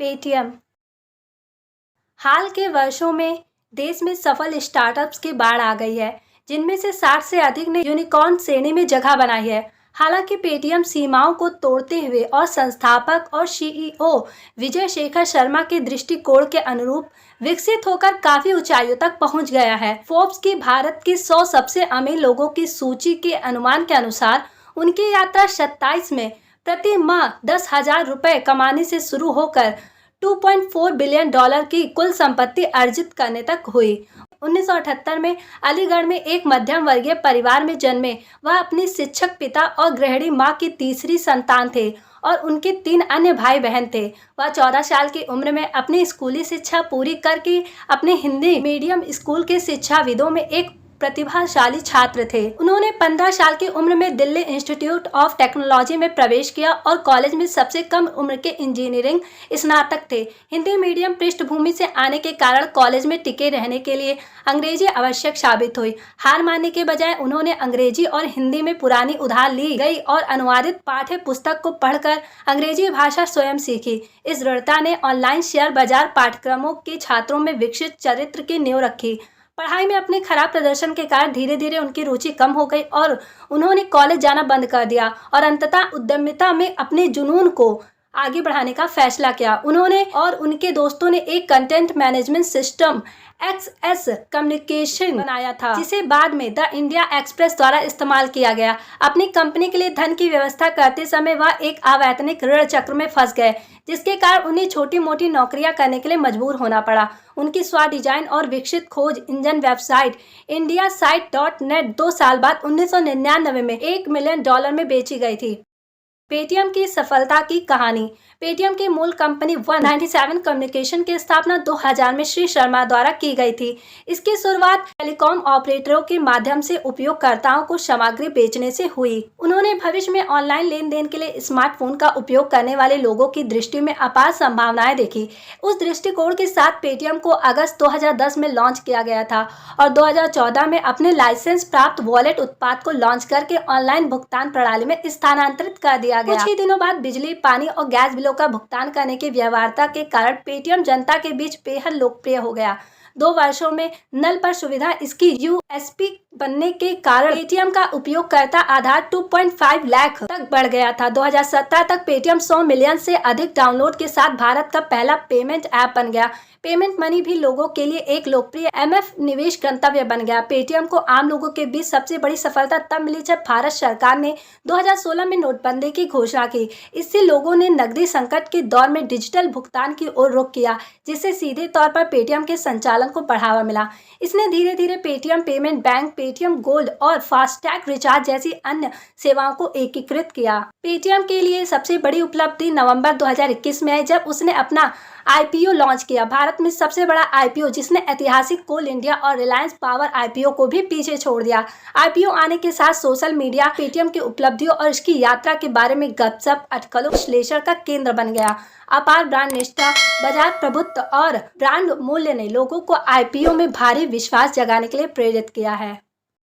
Paytm. हाल के वर्षों में देश में सफल स्टार्टअप्स की बाढ़ आ गई है, जिनमें से 60 से अधिक ने यूनिकॉर्न श्रेणी में जगह बनाई है। हालांकि पेटीएम सीमाओं को तोड़ते हुए और संस्थापक और सीईओ विजय शेखर शर्मा के दृष्टिकोण के अनुरूप विकसित होकर काफी ऊंचाइयों तक पहुंच गया है। फोर्ब्स की भारत की 100 सबसे अमीर लोगों की सूची के अनुमान के अनुसार उनकी यात्रा 27 में प्रति माह 10,000 रुपए कमाने से शुरू होकर $2.4 बिलियन की कुल संपत्ति अर्जित करने तक हुई। 1978 में अलीगढ़ में एक मध्यम वर्गीय परिवार में जन्मे वह अपनी शिक्षक पिता और गृहिणी मां की तीसरी संतान थे और उनके 3 अन्य भाई बहन थे। वह 14 साल की उम्र में अपनी स्कूली शिक्षा पूरी करके अपने हिंदी मीडियम स्कूल के शिक्षाविदों में एक प्रतिभाशाली छात्र थे। उन्होंने 15 साल की उम्र में दिल्ली इंस्टीट्यूट ऑफ टेक्नोलॉजी में प्रवेश किया और कॉलेज में सबसे कम उम्र के इंजीनियरिंग स्नातक थे। हिंदी मीडियम पृष्ठभूमि से आने के कारण कॉलेज में टिके रहने के लिए अंग्रेजी आवश्यक साबित हुई। हार मानने के बजाय उन्होंने अंग्रेजी और हिंदी में पुरानी उधार ली गई और अनुवादित पाठ्य पुस्तक को पढ़कर अंग्रेजी भाषा स्वयं सीखी। इस दृढ़ता ने ऑनलाइन शेयर बाजार पाठ्यक्रमों के छात्रों में विकसित चरित्र की नींव रखी। पढ़ाई में अपने खराब प्रदर्शन के कारण धीरे धीरे उनकी रुचि कम हो गई और उन्होंने कॉलेज जाना बंद कर दिया और अंततः उद्यमिता में अपने जुनून को आगे बढ़ाने का फैसला किया। उन्होंने और उनके दोस्तों ने एक content management system XS communication बनाया था, जिसे बाद में द इंडिया एक्सप्रेस द्वारा इस्तेमाल किया गया। अपनी कंपनी के लिए धन की व्यवस्था करते समय वह एक अवैतनिक ऋण चक्र में फंस गए, जिसके कारण उन्हें छोटी मोटी नौकरियां करने के लिए मजबूर होना पड़ा। उनकी स्व डिजाइन और विकसित खोज इंजन वेबसाइट indiasite.net 2 साल बाद 1999 में $1 मिलियन में बेची गई थी। पेटीएम की सफलता की कहानी। पेटीएम की मूल कंपनी 197 कम्युनिकेशन की स्थापना 2000 में श्री शर्मा द्वारा की गई थी। इसकी शुरुआत टेलीकॉम ऑपरेटरों के माध्यम से उपयोगकर्ताओं को सामग्री बेचने से हुई। उन्होंने भविष्य में ऑनलाइन लेन देन के लिए स्मार्टफोन का उपयोग करने वाले लोगों की दृष्टि में अपार संभावनाएं देखी। उस दृष्टिकोण के साथ पेटीएम को अगस्त 2010 में लॉन्च किया गया था और 2014 में अपने लाइसेंस प्राप्त वॉलेट उत्पाद को लॉन्च करके ऑनलाइन भुगतान प्रणाली में स्थानांतरित कर दिया गया। कुछ ही दिनों बाद बिजली, पानी और गैस बिलों का भुगतान करने की व्यवहार्यता के कारण पेटीएम जनता के बीच बेहद लोकप्रिय हो गया। 2 वर्षों में नल पर सुविधा इसकी यूएसपी बनने के कारण पेटीएम का उपयोगकर्ता आधार 2.5 लाख तक बढ़ गया था। 2017 तक पेटीएम 100 मिलियन से अधिक डाउनलोड के साथ भारत का पहला पेमेंट ऐप बन गया। पेमेंट मनी भी लोगों के लिए एक लोकप्रिय MF निवेश गंतव्य बन गया। पेटीएम को आम लोगों के बीच सबसे बड़ी सफलता तब मिली जब भारत सरकार ने 2016 में नोटबंदी की घोषणा की। इससे लोगों ने नकदी संकट के दौर में डिजिटल भुगतान की ओर रुख किया, जिससे सीधे तौर पर पेटीएम के संचालन को बढ़ावा मिला। इसने धीरे धीरे Paytm payment bank, Paytm gold और फास्टैग रिचार्ज जैसी अन्य सेवाओं को एकीकृत किया। पेटीएम के लिए सबसे बड़ी उपलब्धि नवंबर 2021 में आई, जब उसने अपना IPO लॉन्च किया। भारत में सबसे बड़ा IPO, जिसने ऐतिहासिक कोल इंडिया और रिलायंस पावर IPO को भी पीछे छोड़ दिया। IPO आने के साथ सोशल मीडिया पेटीएम की उपलब्धियों और इसकी यात्रा के बारे में गपशप, अटकलों, विश्लेषण का केंद्र बन गया। अपार ब्रांड निष्ठा, बाजार प्रभुत्व और ब्रांड मूल्य ने लोगों को IPO में भारी विश्वास जगाने के लिए प्रेरित किया है।